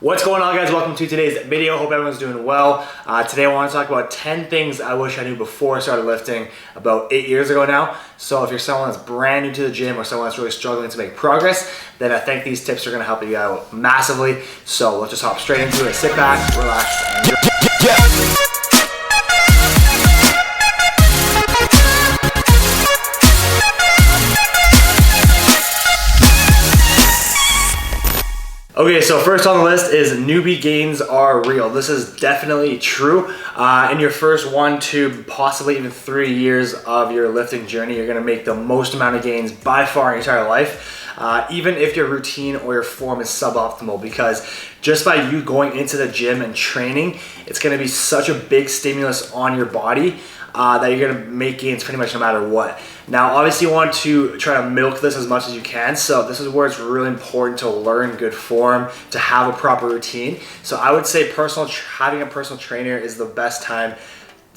What's going on, guys? Welcome to today's video. Hope everyone's doing well. Today I want to talk about 10 things I wish I knew before I started lifting about 8 years ago now. So if you're someone that's brand new to the gym or someone that's really struggling to make progress, then I think these tips are going to help you out massively. So let's just hop straight into it. Sit back, relax, and enjoy. Okay, so first on the list is newbie gains are real. This is definitely true. In your first 1 to possibly even 3 years of your lifting journey, you're gonna make the most amount of gains by far in your entire life, even if your routine or your form is suboptimal, because just by you going into the gym and training, it's gonna be such a big stimulus on your body that you're gonna make gains pretty much no matter what. Now, obviously you want to try to milk this as much as you can, so this is where it's really important to learn good form, to have a proper routine. So I would say having a personal trainer is the best time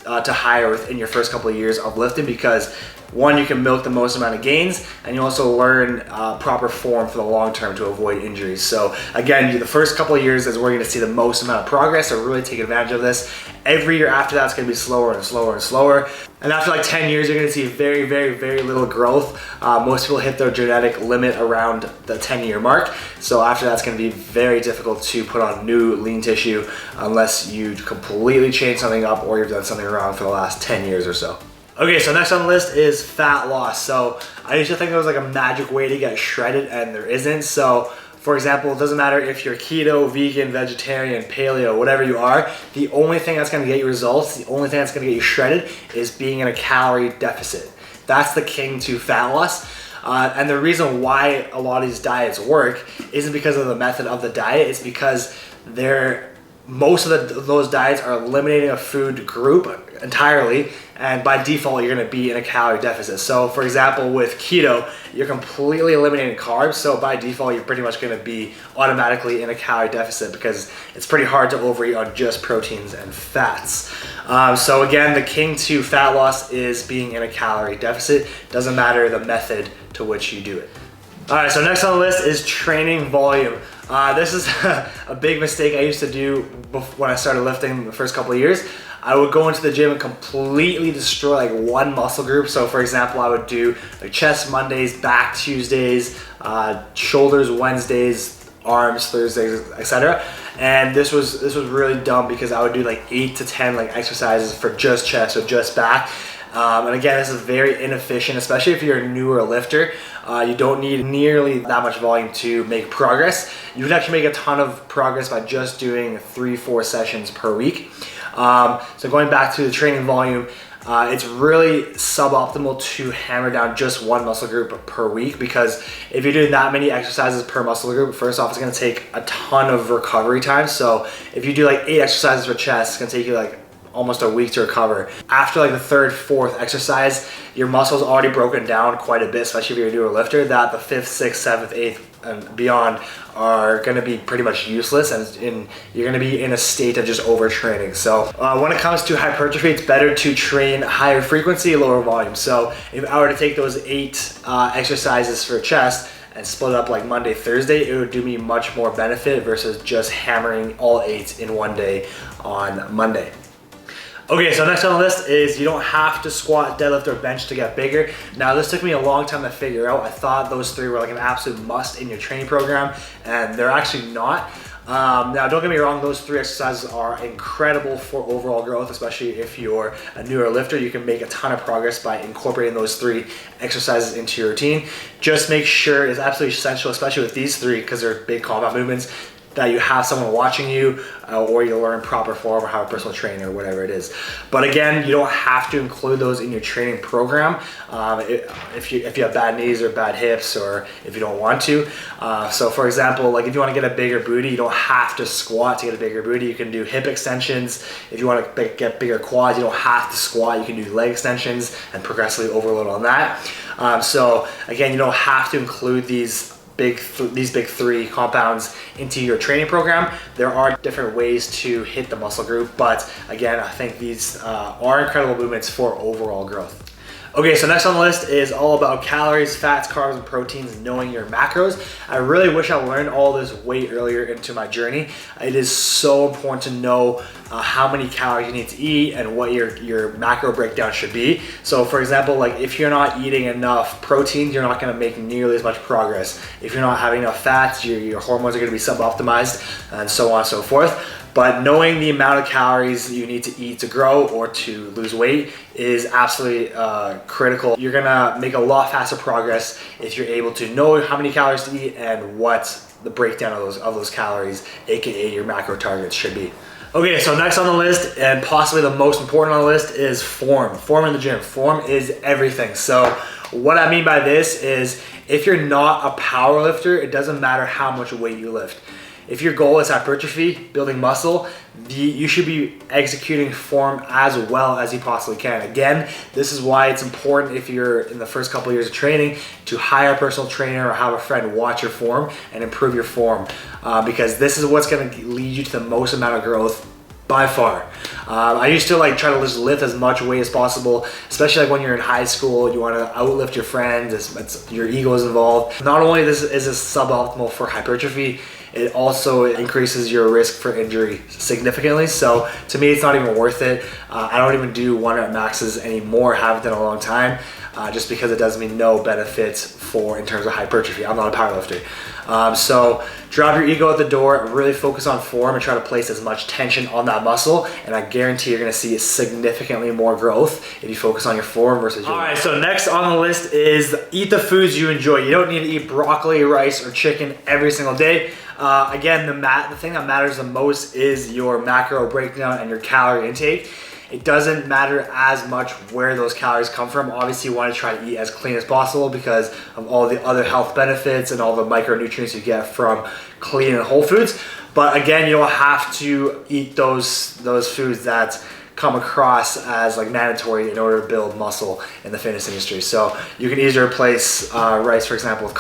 to hire within your first couple of years of lifting, because one, you can milk the most amount of gains, and you also learn proper form for the long term to avoid injuries. So again, the first couple of years is where you're gonna see the most amount of progress, so really take advantage of this. Every year after that, it's gonna be slower and slower and slower. And after like 10 years, you're gonna see very, very, very little growth. Most people hit their genetic limit around the 10-year mark. So after that, it's gonna be very difficult to put on new lean tissue unless you completely change something up or you've done something wrong for the last 10 years or so. Okay, so next on the list is fat loss. So I used to think there was like a magic way to get shredded, and there isn't. So for example, it doesn't matter if you're keto, vegan, vegetarian, paleo, whatever you are, the only thing that's gonna get you results, the only thing that's gonna get you shredded is being in a calorie deficit. That's the king to fat loss. And the reason why a lot of these diets work isn't because of the method of the diet, it's because most of those diets are eliminating a food group entirely, and by default you're going to be in a calorie deficit. So for example, with keto, you're completely eliminating carbs, so by default you're pretty much going to be automatically in a calorie deficit, because it's pretty hard to overeat on just proteins and fats. So again, the king to fat loss is being in a calorie deficit. Doesn't matter the method to which you do it. All right, so next on the list is training volume. This is a big mistake I used to do when I started lifting the first couple of years. I would go into the gym and completely destroy like one muscle group. So for example, I would do like chest Mondays, back Tuesdays, shoulders Wednesdays, arms Thursdays, etc. And this was really dumb, because I would do like 8 to 10 like exercises for just chest or just back. And again, this is very inefficient, especially if you're a newer lifter. You don't need nearly that much volume to make progress. You can actually make a ton of progress by just doing 3-4 sessions per week. So going back to the training volume, it's really suboptimal to hammer down just one muscle group per week, because if you're doing that many exercises per muscle group, first off, it's gonna take a ton of recovery time. So if you do like 8 exercises for chest, it's gonna take you like almost a week to recover. After like the 3rd, 4th exercise, your muscle's already broken down quite a bit, especially if you're a newer lifter, that the 5th, 6th, 7th, 8th, and beyond are gonna be pretty much useless, and you're gonna be in a state of just overtraining. So when it comes to hypertrophy, it's better to train higher frequency, lower volume. So if I were to take those 8 exercises for chest and split up like Monday, Thursday, it would do me much more benefit versus just hammering all 8 in one day on Monday. Okay, so next on the list is you don't have to squat, deadlift, or bench to get bigger. Now, this took me a long time to figure out. I thought those 3 were like an absolute must in your training program, and they're actually not. Now, don't get me wrong, those 3 exercises are incredible for overall growth, especially if you're a newer lifter. You can make a ton of progress by incorporating those 3 exercises into your routine. Just make sure, it's absolutely essential, especially with these 3, because they're big compound movements, that you have someone watching you, or you learn proper form or have a personal trainer or whatever it is. But again, you don't have to include those in your training program if you have bad knees or bad hips, or if you don't want to. So for example, like if you want to get a bigger booty, you don't have to squat to get a bigger booty. You can do hip extensions. If you want to get bigger quads, you don't have to squat. You can do leg extensions and progressively overload on that. So again, you don't have to include these big 3 compounds into your training program. There are different ways to hit the muscle group, but again, I think these are incredible movements for overall growth. Okay, so next on the list is all about calories, fats, carbs, and proteins, knowing your macros. I really wish I learned all this way earlier into my journey. It is so important to know how many calories you need to eat and what your macro breakdown should be. So for example, like if you're not eating enough protein, you're not gonna make nearly as much progress. If you're not having enough fats, your hormones are gonna be sub-optimized, and so on and so forth. But knowing the amount of calories you need to eat to grow or to lose weight is absolutely critical. You're gonna make a lot faster progress if you're able to know how many calories to eat and what the breakdown of those calories, aka your macro targets, should be. Okay, so next on the list, and possibly the most important on the list, is form. Form in the gym. Form is everything. So what I mean by this is if you're not a power lifter, it doesn't matter how much weight you lift. If your goal is hypertrophy, building muscle, you should be executing form as well as you possibly can. Again, this is why it's important if you're in the first couple of years of training to hire a personal trainer or have a friend watch your form and improve your form, because this is what's going to lead you to the most amount of growth by far. I used to try to just lift as much weight as possible, especially when you're in high school. You want to outlift your friends. Your ego is involved. Not only is this suboptimal for hypertrophy, it also increases your risk for injury significantly. So to me, it's not even worth it. I don't even do 1 rep maxes anymore. Haven't done in a long time, just because it does me no benefits in terms of hypertrophy. I'm not a powerlifter. So drop your ego at the door, really focus on form and try to place as much tension on that muscle. And I guarantee you're gonna see significantly more growth if you focus on your form versus your... All right, so next on the list is eat the foods you enjoy. You don't need to eat broccoli, rice, or chicken every single day. Again, the thing that matters the most is your macro breakdown and your calorie intake. It doesn't matter as much where those calories come from. Obviously, you want to try to eat as clean as possible because of all the other health benefits and all the micronutrients you get from clean and whole foods. But again, you don't have to eat those foods that come across as mandatory in order to build muscle in the fitness industry. So you can easily replace rice, for example, with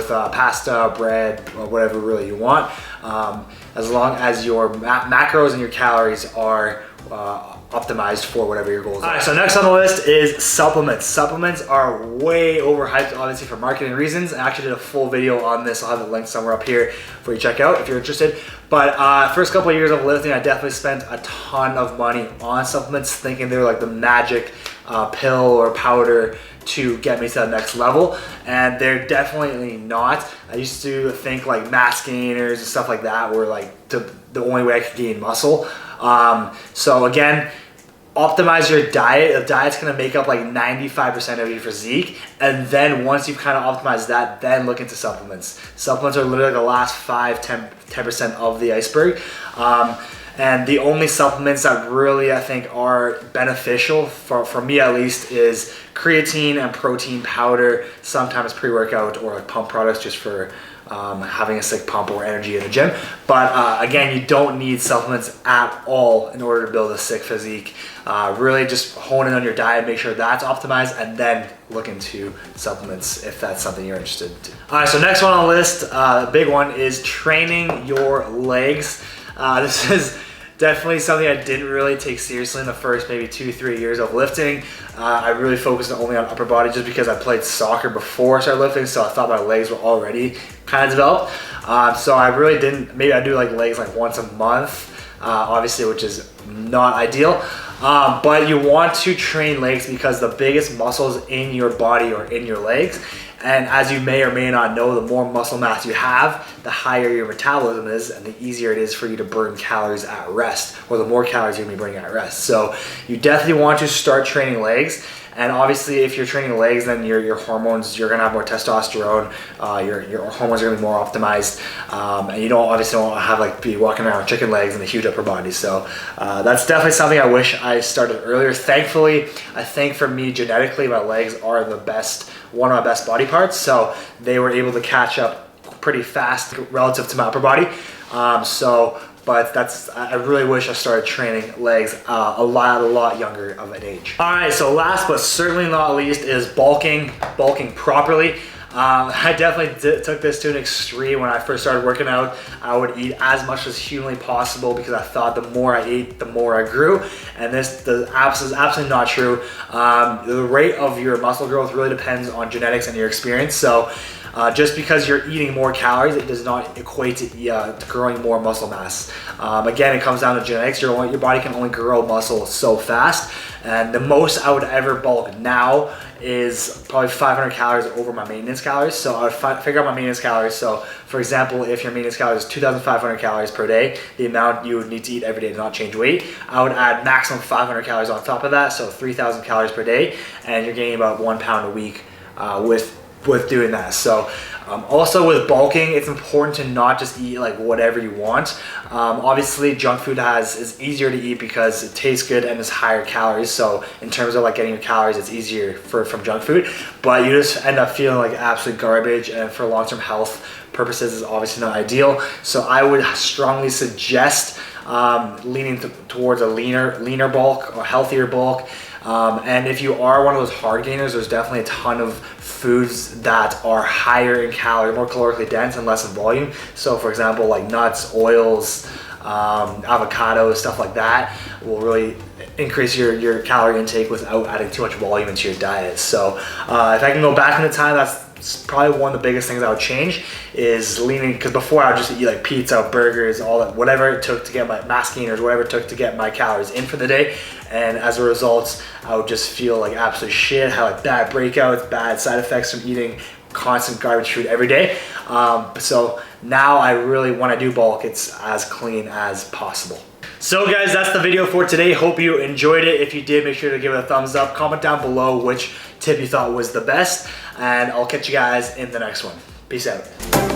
pasta, bread, or whatever really you want, as long as your macros and your calories are optimized for whatever your goals are. All right, so next on the list is supplements. Supplements are way overhyped, obviously, for marketing reasons. I actually did a full video on this. I'll have it linked somewhere up here for you to check out if you're interested. But first couple of years of lifting, I definitely spent a ton of money on supplements, thinking they were like the magic pill or powder to get me to the next level, and they're definitely not. I used to think mass gainers and stuff like that were the only way I could gain muscle. So again, optimize your diet. The diet's gonna make up 95% of your physique, and then once you've kind of optimized that, then look into supplements. Supplements are literally the last 5-10% of the iceberg. And the only supplements that really I think are beneficial, for me at least, is creatine and protein powder, sometimes pre-workout or pump products just for having a sick pump or energy in the gym. But again, you don't need supplements at all in order to build a sick physique. Really just hone in on your diet, make sure that's optimized, and then look into supplements if that's something you're interested in. All right, so next one on the list, the big one, is training your legs. This is definitely something I didn't really take seriously in the first maybe 2-3 years of lifting. I really focused only on upper body just because I played soccer before I started lifting, so I thought my legs were already kind of developed. So I really didn't, maybe I do legs once a month, obviously, which is not ideal. But you want to train legs because the biggest muscles in your body are in your legs. And as you may or may not know, the more muscle mass you have, the higher your metabolism is, and the easier it is for you to burn calories at rest, or the more calories you're gonna be burning at rest. So you definitely want to start training legs. And obviously, if you're training legs, then your hormones, you're gonna have more testosterone, your hormones are gonna be more optimized, and you don't have be walking around with chicken legs and a huge upper body. So that's definitely something I wish I started earlier. Thankfully, I think for me, genetically, my legs are one of my best body parts, so they were able to catch up pretty fast relative to my upper body. But I really wish I started training legs a lot younger of an age. All right, so last but certainly not least is bulking properly. I definitely took this to an extreme. When I first started working out, I would eat as much as humanly possible because I thought the more I ate, the more I grew. And this is absolutely not true. The rate of your muscle growth really depends on genetics and your experience. So just because you're eating more calories, it does not equate to growing more muscle mass. Again, it comes down to genetics. Your body can only grow muscle so fast. And the most I would ever bulk now is probably 500 calories over my maintenance calories. So I would figure out my maintenance calories. So for example, if your maintenance calories is 2,500 calories per day, the amount you would need to eat every day to not change weight, I would add maximum 500 calories on top of that. So 3,000 calories per day, and you're gaining about 1 pound a week with doing that. So also with bulking, it's important to not just eat like whatever you want. Obviously junk food is easier to eat because it tastes good and it's higher calories. So in terms of like getting your calories, it's easier from junk food, but you just end up feeling like absolute garbage, and for long-term health purposes is obviously not ideal. So I would strongly suggest leaning towards a leaner bulk or healthier bulk. And if you are one of those hard gainers, there's definitely a ton of foods that are higher in calorie, more calorically dense and less in volume. So for example, like nuts, oils, avocados, stuff like that will really increase your calorie intake without adding too much volume into your diet. So if I can go back in the time, that's probably one of the biggest things I would change, is leaning, because before I would just eat like pizza, burgers, all that, whatever it took to get my mass gainers, whatever it took to get my calories in for the day. And as a result, I would just feel like absolute shit, have like bad breakouts, bad side effects from eating constant garbage food every day. So now I really, when I do bulk, it's as clean as possible. So guys, that's the video for today. Hope you enjoyed it. If you did, make sure to give it a thumbs up. Comment down below which tip you thought was the best, and I'll catch you guys in the next one. Peace out.